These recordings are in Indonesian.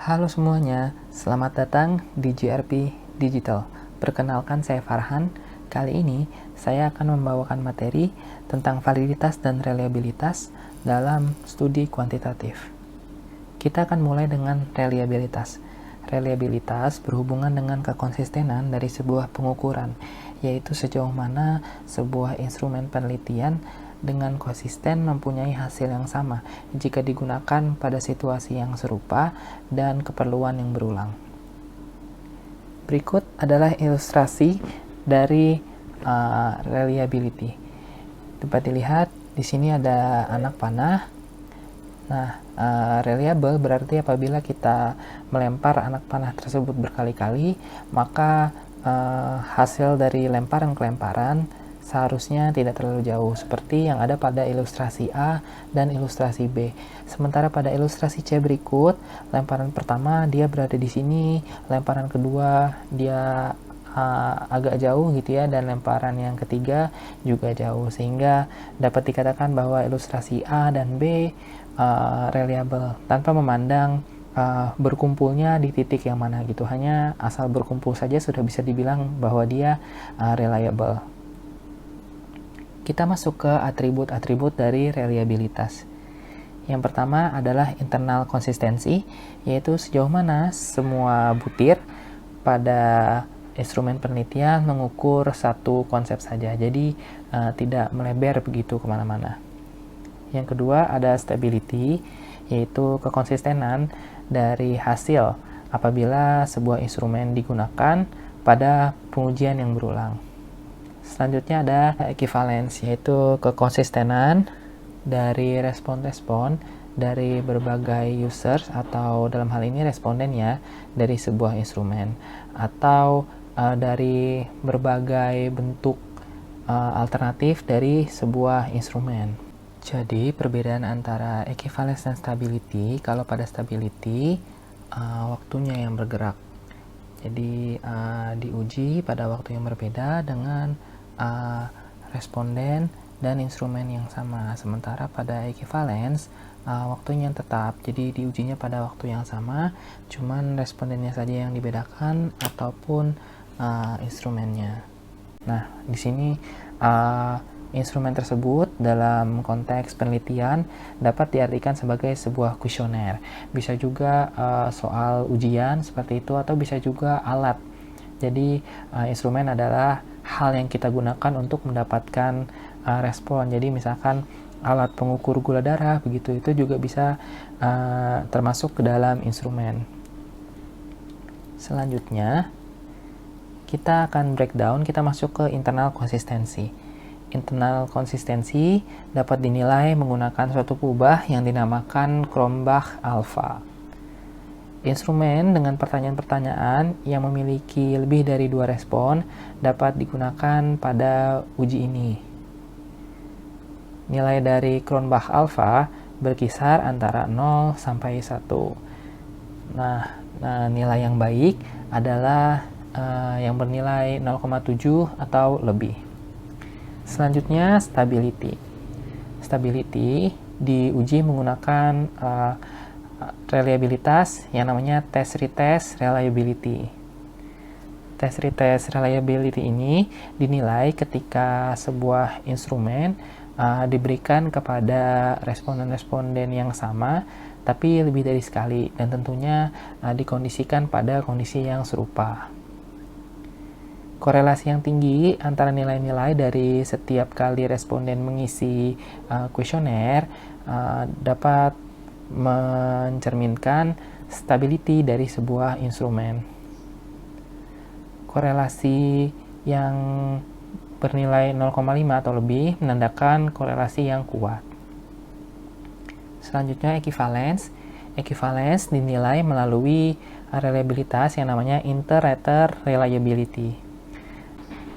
Halo semuanya, selamat datang di GRP Digital. Perkenalkan, saya Farhan. Kali ini saya akan membawakan materi tentang validitas dan reliabilitas dalam studi kuantitatif. Kita akan mulai dengan reliabilitas. Reliabilitas berhubungan dengan kekonsistenan dari sebuah pengukuran, yaitu sejauh mana sebuah instrumen penelitian dengan konsisten mempunyai hasil yang sama jika digunakan pada situasi yang serupa dan keperluan yang berulang. Berikut adalah ilustrasi dari reliability. Dapat dilihat di sini ada anak panah. Nah, reliable berarti apabila kita melempar anak panah tersebut berkali-kali, maka hasil dari lemparan-kelemparan seharusnya tidak terlalu jauh, seperti yang ada pada ilustrasi A dan ilustrasi B. Sementara pada ilustrasi C berikut, lemparan pertama dia berada di sini, lemparan kedua dia agak jauh gitu ya, dan lemparan yang ketiga juga jauh, sehingga dapat dikatakan bahwa ilustrasi A dan B reliable tanpa memandang berkumpulnya di titik yang mana gitu. Hanya asal berkumpul saja sudah bisa dibilang bahwa dia reliable. Kita masuk ke atribut-atribut dari reliabilitas. Yang pertama adalah internal konsistensi, yaitu sejauh mana semua butir pada instrumen penelitian mengukur satu konsep saja, jadi tidak melebar begitu kemana-mana. Yang kedua ada stability, yaitu kekonsistenan dari hasil apabila sebuah instrumen digunakan pada pengujian yang berulang. Selanjutnya ada equivalence, yaitu kekonsistenan dari respon-respon dari berbagai users, atau dalam hal ini responden ya, dari sebuah instrumen, atau dari berbagai bentuk alternatif dari sebuah instrumen. Jadi perbedaan antara equivalence dan stability, kalau pada stability waktunya yang bergerak, jadi diuji pada waktu yang berbeda dengan responden dan instrumen yang sama. Sementara pada equivalence waktunya yang tetap, jadi diujinya pada waktu yang sama, cuman respondennya saja yang dibedakan ataupun instrumennya. Nah, di sini instrumen tersebut dalam konteks penelitian dapat diartikan sebagai sebuah kuesioner. Bisa juga soal ujian seperti itu, atau bisa juga alat. Jadi instrumen adalah hal yang kita gunakan untuk mendapatkan respon. Jadi misalkan alat pengukur gula darah begitu, itu juga bisa termasuk ke dalam instrumen. Selanjutnya kita akan breakdown, kita masuk ke internal konsistensi. Internal konsistensi dapat dinilai menggunakan suatu kubah yang dinamakan Cronbach alpha. Instrumen dengan pertanyaan-pertanyaan yang memiliki lebih dari 2 respon dapat digunakan pada uji ini. Nilai dari Cronbach alpha berkisar antara 0 sampai 1. Nah, nilai yang baik adalah yang bernilai 0,7 atau lebih. Selanjutnya stability. Stability diuji menggunakan reliabilitas yang namanya test-retest reliability. Test-retest reliability ini dinilai ketika sebuah instrumen diberikan kepada responden-responden yang sama, tapi lebih dari sekali, dan tentunya dikondisikan pada kondisi yang serupa. Korelasi yang tinggi antara nilai-nilai dari setiap kali responden mengisi kuesioner dapat mencerminkan stability dari sebuah instrumen. Korelasi yang bernilai 0,5 atau lebih menandakan korelasi yang kuat. Selanjutnya equivalence. Equivalence dinilai melalui reliabilitas yang namanya inter-rater reliability.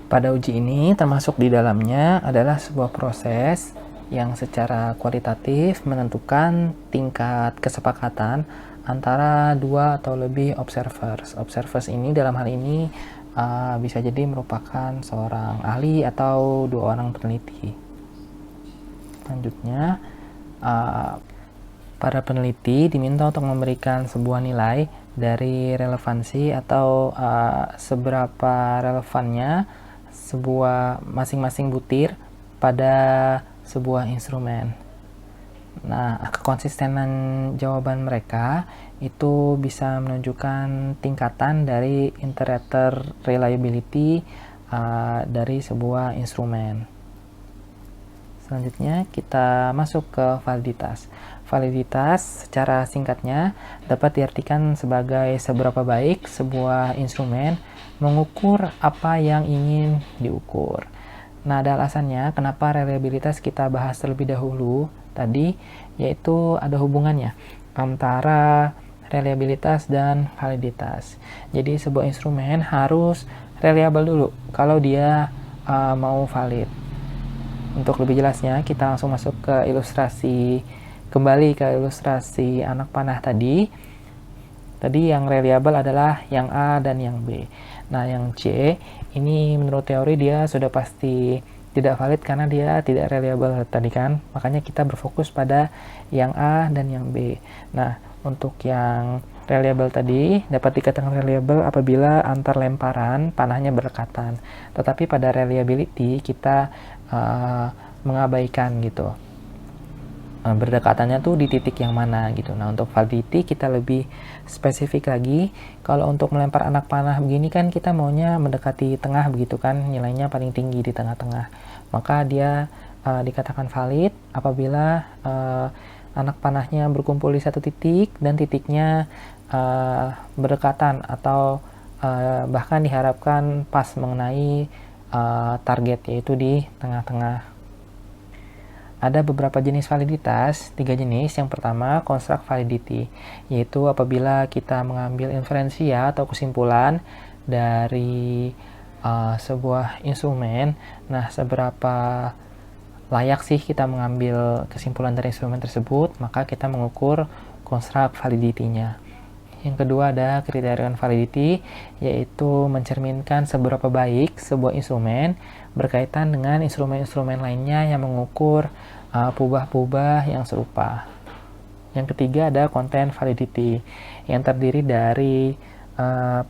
Pada uji ini termasuk di dalamnya adalah sebuah proses yang secara kualitatif menentukan tingkat kesepakatan antara 2 atau lebih observers. Observers ini dalam hal ini bisa jadi merupakan seorang ahli atau 2 orang peneliti. Selanjutnya Para peneliti diminta untuk memberikan sebuah nilai dari relevansi atau seberapa relevannya sebuah masing-masing butir pada sebuah instrumen. Nah, kekonsistenan jawaban mereka itu bisa menunjukkan tingkatan dari iterator reliability dari sebuah instrumen. Selanjutnya kita masuk ke validitas. Validitas secara singkatnya dapat diartikan sebagai seberapa baik sebuah instrumen mengukur apa yang ingin diukur. Nah, ada alasannya kenapa reliabilitas kita bahas terlebih dahulu tadi, yaitu ada hubungannya antara reliabilitas dan validitas. Jadi sebuah instrumen harus reliable dulu kalau dia mau valid. Untuk lebih jelasnya, kita langsung masuk ke kembali ke ilustrasi anak panah tadi. Tadi yang reliable adalah yang A dan yang B. Nah, yang C, ini menurut teori dia sudah pasti tidak valid karena dia tidak reliable tadi kan. Makanya kita berfokus pada yang A dan yang B. Nah, untuk yang reliable tadi dapat dikatakan reliable apabila antar lemparan panahnya berdekatan. Tetapi pada reliability kita mengabaikan gitu. Berdekatannya tuh di titik yang mana gitu. Nah, untuk validity kita lebih spesifik lagi. Kalau untuk melempar anak panah begini kan kita maunya mendekati tengah begitu kan, nilainya paling tinggi di tengah-tengah. Maka dia dikatakan valid apabila anak panahnya berkumpul di satu titik dan titiknya berdekatan atau bahkan diharapkan pas mengenai target, yaitu di tengah-tengah. Ada beberapa jenis validitas, 3 jenis. Yang pertama, construct validity, yaitu apabila kita mengambil inferensia atau kesimpulan dari sebuah instrumen. Nah, seberapa layak sih kita mengambil kesimpulan dari instrumen tersebut, maka kita mengukur construct validity-nya. Yang kedua ada criterion validity, yaitu mencerminkan seberapa baik sebuah instrumen berkaitan dengan instrumen-instrumen lainnya yang mengukur pubah-pubah yang serupa. Yang ketiga ada content validity, yang terdiri dari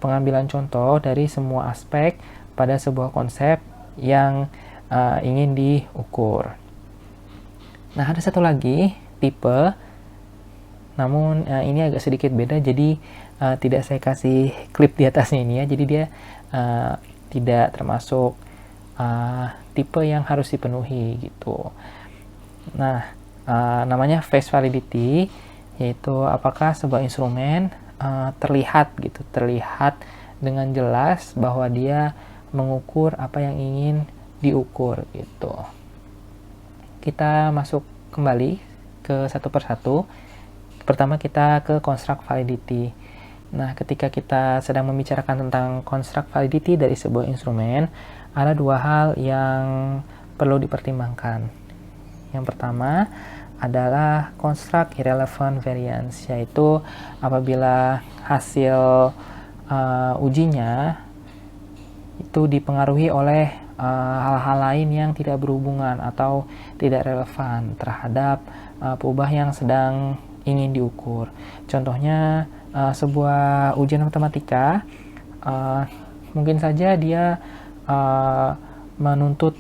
pengambilan contoh dari semua aspek pada sebuah konsep yang ingin diukur. Nah, ada satu lagi tipe, namun ini agak sedikit beda, jadi tidak saya kasih klip di atasnya ini ya. Jadi dia tidak termasuk tipe yang harus dipenuhi gitu. Nah, namanya face validity, yaitu apakah sebuah instrumen terlihat dengan jelas bahwa dia mengukur apa yang ingin diukur gitu. Kita masuk kembali ke satu persatu. Pertama kita ke construct validity. Nah, ketika kita sedang membicarakan tentang construct validity dari sebuah instrumen, ada dua hal yang perlu dipertimbangkan. Yang pertama adalah construct irrelevant variance, yaitu apabila hasil ujinya itu dipengaruhi oleh hal-hal lain yang tidak berhubungan atau tidak relevan terhadap pubah yang sedang ingin diukur. Contohnya sebuah ujian matematika, mungkin saja dia menuntut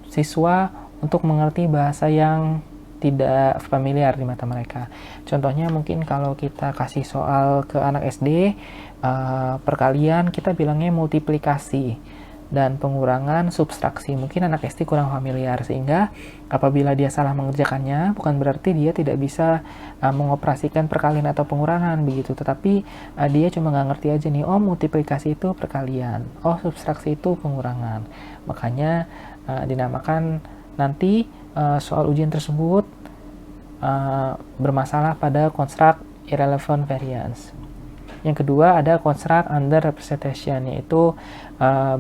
siswa untuk mengerti bahasa yang tidak familiar di mata mereka. Contohnya mungkin kalau kita kasih soal ke anak SD, perkalian kita bilangnya multiplikasi dan pengurangan subtraksi. Mungkin anak SD kurang familiar, sehingga apabila dia salah mengerjakannya bukan berarti dia tidak bisa mengoperasikan perkalian atau pengurangan begitu, tetapi dia cuma nggak ngerti aja nih, oh multiplikasi itu perkalian, oh subtraksi itu pengurangan. Makanya dinamakan nanti soal ujian tersebut bermasalah pada construct irrelevant variance. Yang kedua ada construct under representation, yaitu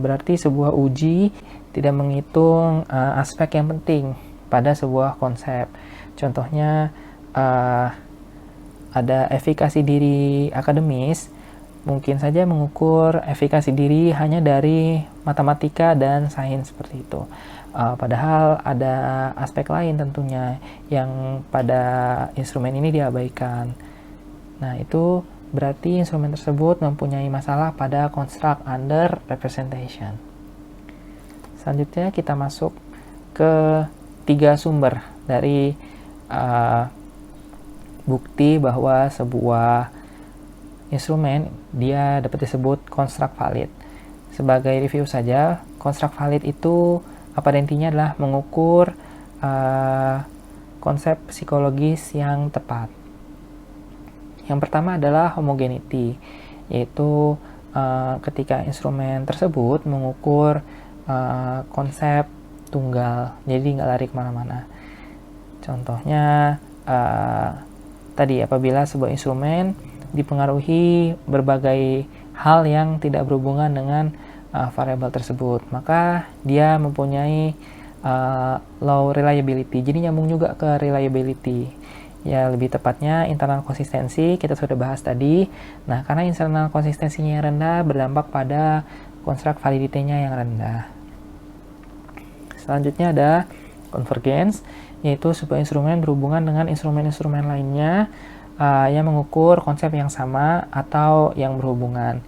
berarti sebuah uji tidak menghitung aspek yang penting pada sebuah konsep. Contohnya ada efikasi diri akademis, mungkin saja mengukur efikasi diri hanya dari matematika dan sains seperti itu. Padahal ada aspek lain tentunya yang pada instrumen ini diabaikan. Nah, itu berarti instrumen tersebut mempunyai masalah pada construct under representation. Selanjutnya kita masuk ke 3 sumber dari bukti bahwa sebuah instrumen dia dapat disebut construct valid. Sebagai review saja, construct valid itu pada intinya adalah mengukur konsep psikologis yang tepat. Yang pertama adalah homogeneity, yaitu ketika instrumen tersebut mengukur konsep tunggal, jadi nggak lari kemana-mana. Contohnya tadi apabila sebuah instrumen dipengaruhi berbagai hal yang tidak berhubungan dengan variabel tersebut, maka dia mempunyai low reliability. Jadi nyambung juga ke reliability. Ya, lebih tepatnya internal konsistensi kita sudah bahas tadi. Nah, karena internal konsistensinya yang rendah berdampak pada construct validity-nya yang rendah. Selanjutnya ada convergence, yaitu sebuah instrumen berhubungan dengan instrumen-instrumen lainnya yang mengukur konsep yang sama atau yang berhubungan.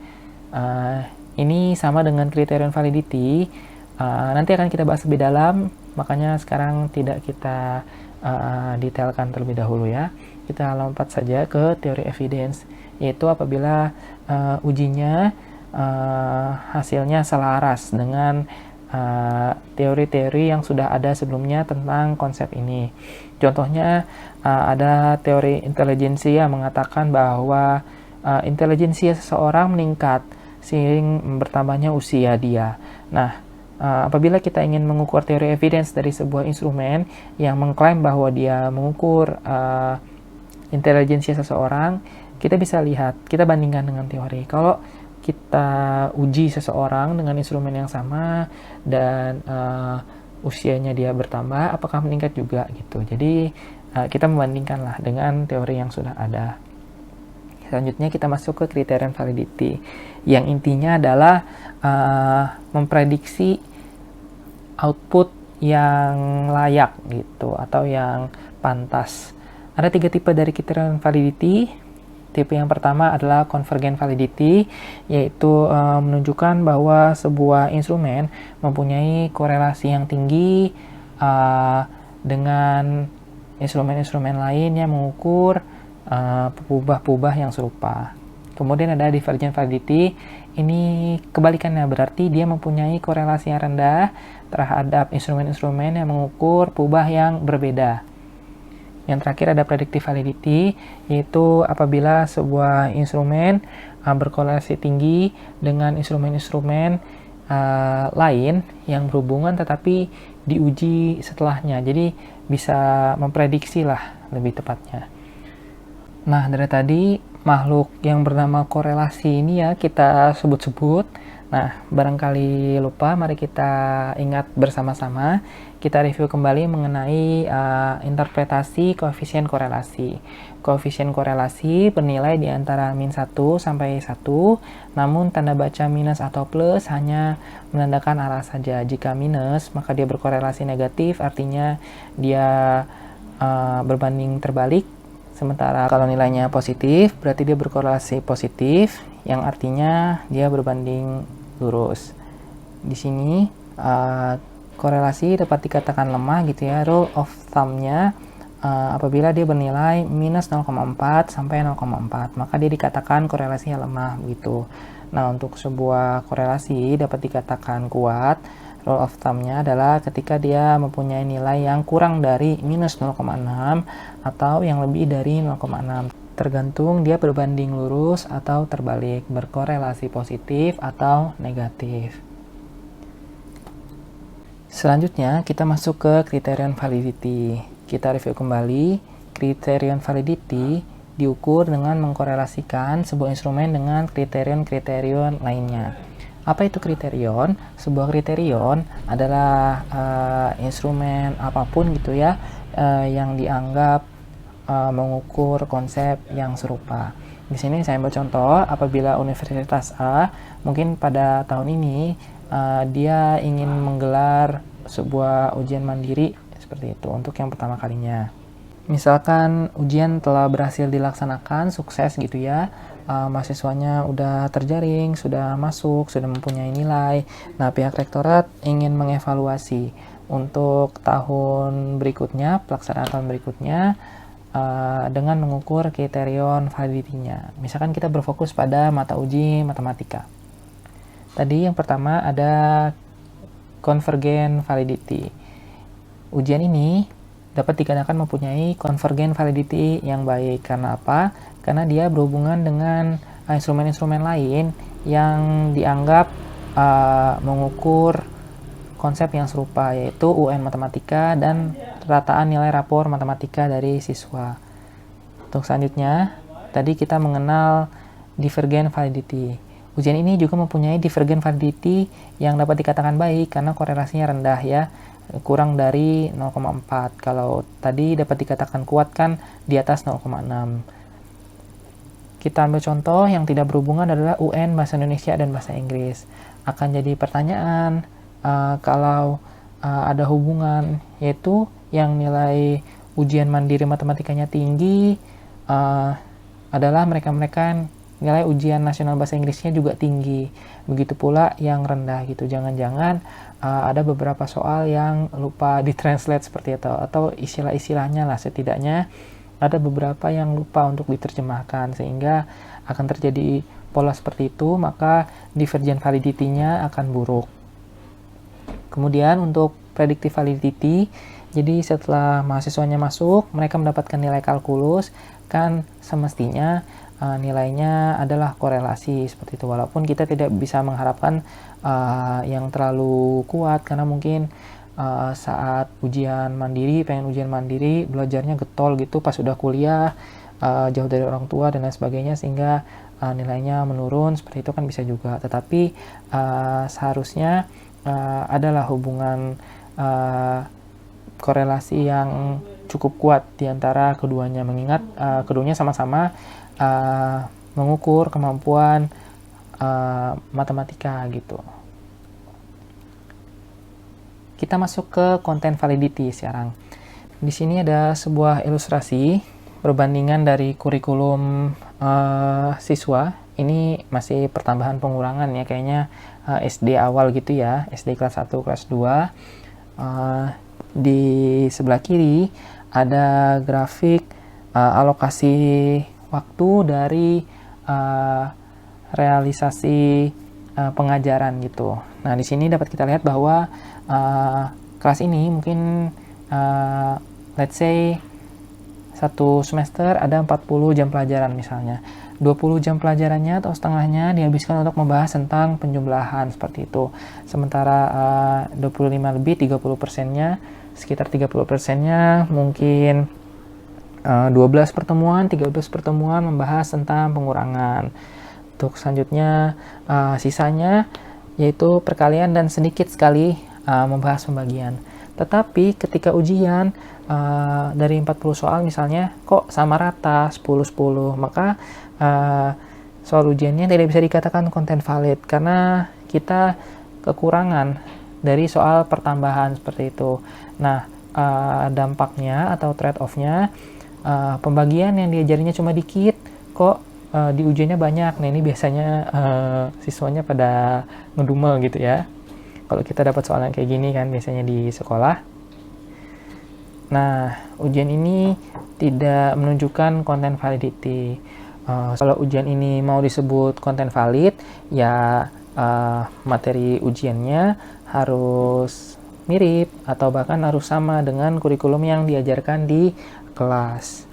Ini sama dengan criterion validity. Nanti akan kita bahas lebih dalam, makanya sekarang tidak kita detailkan terlebih dahulu ya. Kita lompat saja ke teori evidence, yaitu apabila ujinya hasilnya selaras dengan teori-teori yang sudah ada sebelumnya tentang konsep ini. Contohnya ada teori intelijensi yang mengatakan bahwa intelijensi seseorang meningkat seiring bertambahnya usia dia. Nah, apabila kita ingin mengukur teori evidence dari sebuah instrumen yang mengklaim bahwa dia mengukur intelijensi seseorang, kita bisa lihat, kita bandingkan dengan teori. Kalau kita uji seseorang dengan instrumen yang sama dan usianya dia bertambah, apakah meningkat juga gitu. Jadi kita membandingkanlah dengan teori yang sudah ada. Selanjutnya kita masuk ke criterion validity, yang intinya adalah memprediksi output yang layak gitu atau yang pantas. Ada 3 tipe dari criterion validity. Tipe yang pertama adalah convergent validity, yaitu menunjukkan bahwa sebuah instrumen mempunyai korelasi yang tinggi dengan instrumen-instrumen lain yang mengukur pubah-pubah yang serupa. Kemudian ada divergent validity, ini kebalikannya, berarti dia mempunyai korelasi yang rendah terhadap instrumen-instrumen yang mengukur pubah yang berbeda. Yang terakhir ada predictive validity, yaitu apabila sebuah instrumen berkorelasi tinggi dengan instrumen-instrumen lain yang berhubungan tetapi diuji setelahnya, jadi bisa memprediksi lah lebih tepatnya. Nah, dari tadi makhluk yang bernama korelasi ini ya kita sebut-sebut. Nah, barangkali lupa, mari kita ingat bersama-sama. Kita review kembali mengenai interpretasi koefisien korelasi. Koefisien korelasi bernilai di antara min 1 sampai 1, namun tanda baca minus atau plus hanya menandakan arah saja. Jika minus, maka dia berkorelasi negatif, artinya dia berbanding terbalik. Sementara kalau nilainya positif, berarti dia berkorelasi positif, yang artinya dia berbanding lurus. Di sini korelasi dapat dikatakan lemah gitu ya. Rule of thumb-nya apabila dia bernilai minus 0,4 sampai 0,4, maka dia dikatakan korelasinya lemah gitu. Nah, untuk sebuah korelasi dapat dikatakan kuat, rule of thumb-nya adalah ketika dia mempunyai nilai yang kurang dari minus 0,6 atau yang lebih dari 0,6. Tergantung dia berbanding lurus atau terbalik, berkorelasi positif atau negatif. Selanjutnya kita masuk ke criterion validity. Kita review kembali. Criterion validity diukur dengan mengkorelasikan sebuah instrumen dengan kriterion-kriterion lainnya. Apa itu kriterion? Sebuah kriterion adalah instrumen apapun gitu ya yang dianggap mengukur konsep yang serupa. Di sini saya ambil contoh, apabila Universitas A mungkin pada tahun ini dia ingin menggelar sebuah ujian mandiri seperti itu untuk yang pertama kalinya. Misalkan ujian telah berhasil dilaksanakan, sukses gitu ya, mahasiswanya udah terjaring, sudah masuk, sudah mempunyai nilai. Nah, pihak rektorat ingin mengevaluasi untuk tahun berikutnya, pelaksanaan tahun berikutnya, dengan mengukur kriterion validity-nya. Misalkan kita berfokus pada mata uji matematika. Tadi yang pertama ada convergent validity. Ujian ini dapat dikatakan mempunyai convergent validity yang baik. Karena apa? Karena dia berhubungan dengan instrumen-instrumen lain yang dianggap mengukur konsep yang serupa, yaitu UN Matematika dan rataan nilai rapor matematika dari siswa. Untuk selanjutnya, tadi kita mengenal divergent validity. Ujian ini juga mempunyai divergent validity yang dapat dikatakan baik karena korelasinya rendah ya, kurang dari 0,4. Kalau tadi dapat dikatakan kuat kan di atas 0,6. Kita ambil contoh yang tidak berhubungan adalah UN Bahasa Indonesia dan Bahasa Inggris. Akan jadi pertanyaan, kalau ada hubungan, yaitu yang nilai ujian mandiri matematikanya tinggi adalah mereka-mereka nilai ujian nasional bahasa Inggrisnya juga tinggi. Begitu pula yang rendah gitu. Jangan-jangan ada beberapa soal yang lupa ditranslate seperti itu, atau istilah-istilahnya lah, setidaknya ada beberapa yang lupa untuk diterjemahkan, sehingga akan terjadi pola seperti itu, maka divergent validity-nya akan buruk. Kemudian untuk predictive validity, jadi setelah mahasiswanya masuk, mereka mendapatkan nilai kalkulus, kan semestinya nilainya adalah korelasi seperti itu. Walaupun kita tidak bisa mengharapkan yang terlalu kuat, karena mungkin saat ujian mandiri, pengen ujian mandiri, belajarnya getol gitu pas udah kuliah, jauh dari orang tua dan lain sebagainya, sehingga nilainya menurun, seperti itu kan bisa juga. Tetapi seharusnya adalah hubungan korelasi yang cukup kuat di antara keduanya, mengingat keduanya sama-sama mengukur kemampuan matematika gitu. Kita masuk ke content validity sekarang. Di sini ada sebuah ilustrasi perbandingan dari kurikulum siswa. Ini masih pertambahan pengurangan ya, kayaknya SD awal gitu ya, SD kelas 1, kelas 2. Di sebelah kiri ada grafik alokasi waktu dari realisasi pengajaran gitu. Nah, di sini dapat kita lihat bahwa kelas ini mungkin let's say satu semester ada 40 jam pelajaran misalnya. 20 jam pelajarannya atau setengahnya dihabiskan untuk membahas tentang penjumlahan seperti itu. Sementara 25 lebih 30%-nya, sekitar 30%-nya mungkin 12 pertemuan, 13 pertemuan membahas tentang pengurangan. Untuk selanjutnya sisanya yaitu perkalian dan sedikit sekali membahas pembagian. Tetapi ketika ujian dari 40 soal misalnya kok sama rata 10-10, maka soal ujiannya tidak bisa dikatakan content valid karena kita kekurangan dari soal pertambahan seperti itu. Nah, dampaknya atau trade-off-nya, pembagian yang diajarinya cuma dikit, kok di ujiannya banyak. Nah, ini biasanya siswanya pada ngedumel gitu ya. Kalau kita dapat soal yang kayak gini kan biasanya di sekolah. Nah, ujian ini tidak menunjukkan content validity. Kalau ujian ini mau disebut content valid, ya materi ujiannya harus mirip atau bahkan harus sama dengan kurikulum yang diajarkan di kelas.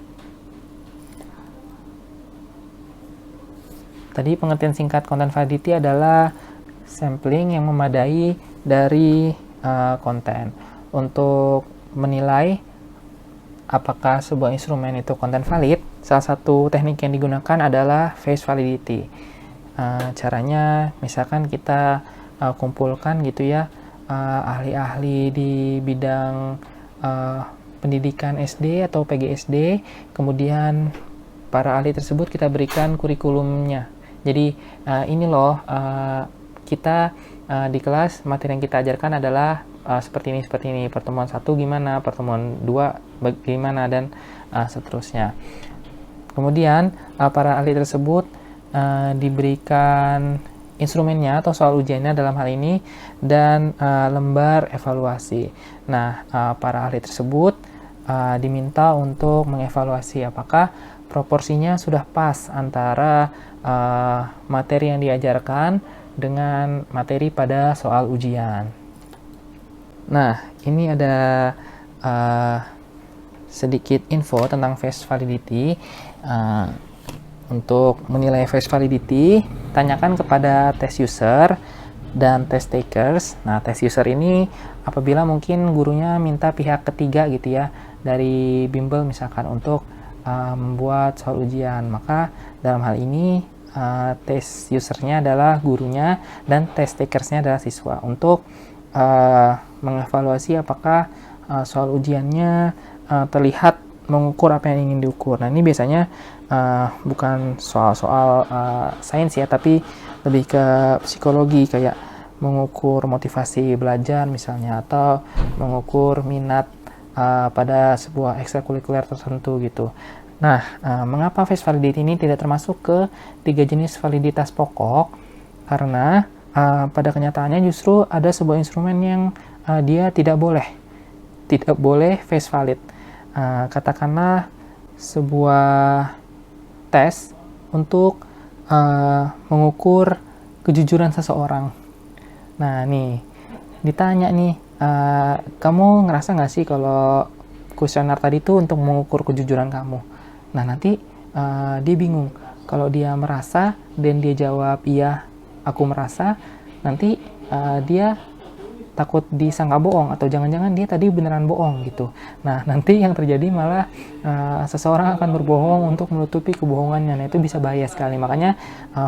Tadi pengertian singkat content validity adalah sampling yang memadai dari konten. Untuk menilai apakah sebuah instrumen itu content valid, salah satu teknik yang digunakan adalah face validity. Caranya misalkan kita kumpulkan gitu ya ahli-ahli di bidang pendidikan SD atau PGSD, kemudian para ahli tersebut kita berikan kurikulumnya. Jadi ini loh, kita di kelas materi yang kita ajarkan adalah seperti ini. Pertemuan 1 gimana, pertemuan 2 bagaimana, dan seterusnya. Kemudian para ahli tersebut diberikan instrumennya atau soal ujiannya dalam hal ini, dan lembar evaluasi. Nah, para ahli tersebut diminta untuk mengevaluasi apakah proporsinya sudah pas antara materi yang diajarkan dengan materi pada soal ujian. Nah, ini ada sedikit info tentang face validity. Untuk menilai face validity, tanyakan kepada test user dan test takers. Nah, test user ini apabila mungkin gurunya minta pihak ketiga gitu ya, dari bimbel misalkan untuk membuat soal ujian, maka dalam hal ini test usernya adalah gurunya dan test takersnya adalah siswa, untuk mengevaluasi apakah soal ujiannya terlihat mengukur apa yang ingin diukur. Nah, ini biasanya bukan soal-soal sains ya, tapi lebih ke psikologi, kayak mengukur motivasi belajar misalnya, atau mengukur minat pada sebuah ekstrakurikuler tertentu gitu. Nah, mengapa face validity ini tidak termasuk ke 3 jenis validitas pokok? Karena pada kenyataannya justru ada sebuah instrumen yang dia tidak boleh face valid. Katakanlah sebuah tes untuk mengukur kejujuran seseorang. Nah, nih ditanya nih, kamu ngerasa nggak sih kalau kuesioner tadi itu untuk mengukur kejujuran kamu? Nah, nanti dia bingung. Kalau dia merasa dan dia jawab iya, aku merasa, nanti dia takut disangka bohong, atau jangan-jangan dia tadi beneran bohong gitu. Nah, nanti yang terjadi malah seseorang akan berbohong untuk menutupi kebohongannya. Nah, itu bisa bahaya sekali. Makanya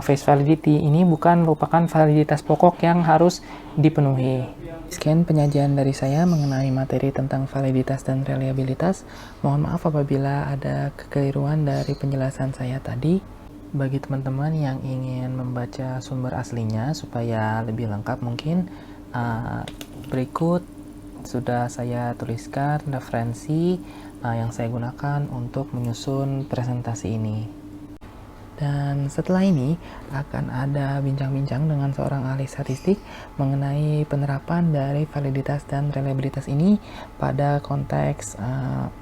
face validity ini bukan merupakan validitas pokok yang harus dipenuhi. Sekian penyajian dari saya mengenai materi tentang validitas dan reliabilitas. Mohon maaf apabila ada kekeliruan dari penjelasan saya tadi. Bagi teman-teman yang ingin membaca sumber aslinya supaya lebih lengkap, mungkin berikut sudah saya tuliskan referensi yang saya gunakan untuk menyusun presentasi ini. Dan setelah ini akan ada bincang-bincang dengan seorang ahli statistik mengenai penerapan dari validitas dan reliabilitas ini pada konteks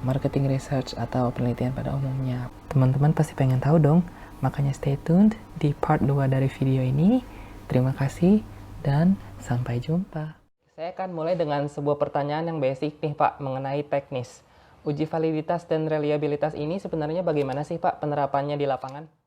marketing research atau penelitian pada umumnya. Teman-teman pasti pengen tahu dong, makanya stay tuned di part 2 dari video ini. Terima kasih dan sampai jumpa. Saya akan mulai dengan sebuah pertanyaan yang basic nih Pak, mengenai teknis. Uji validitas dan reliabilitas ini sebenarnya bagaimana sih Pak penerapannya di lapangan?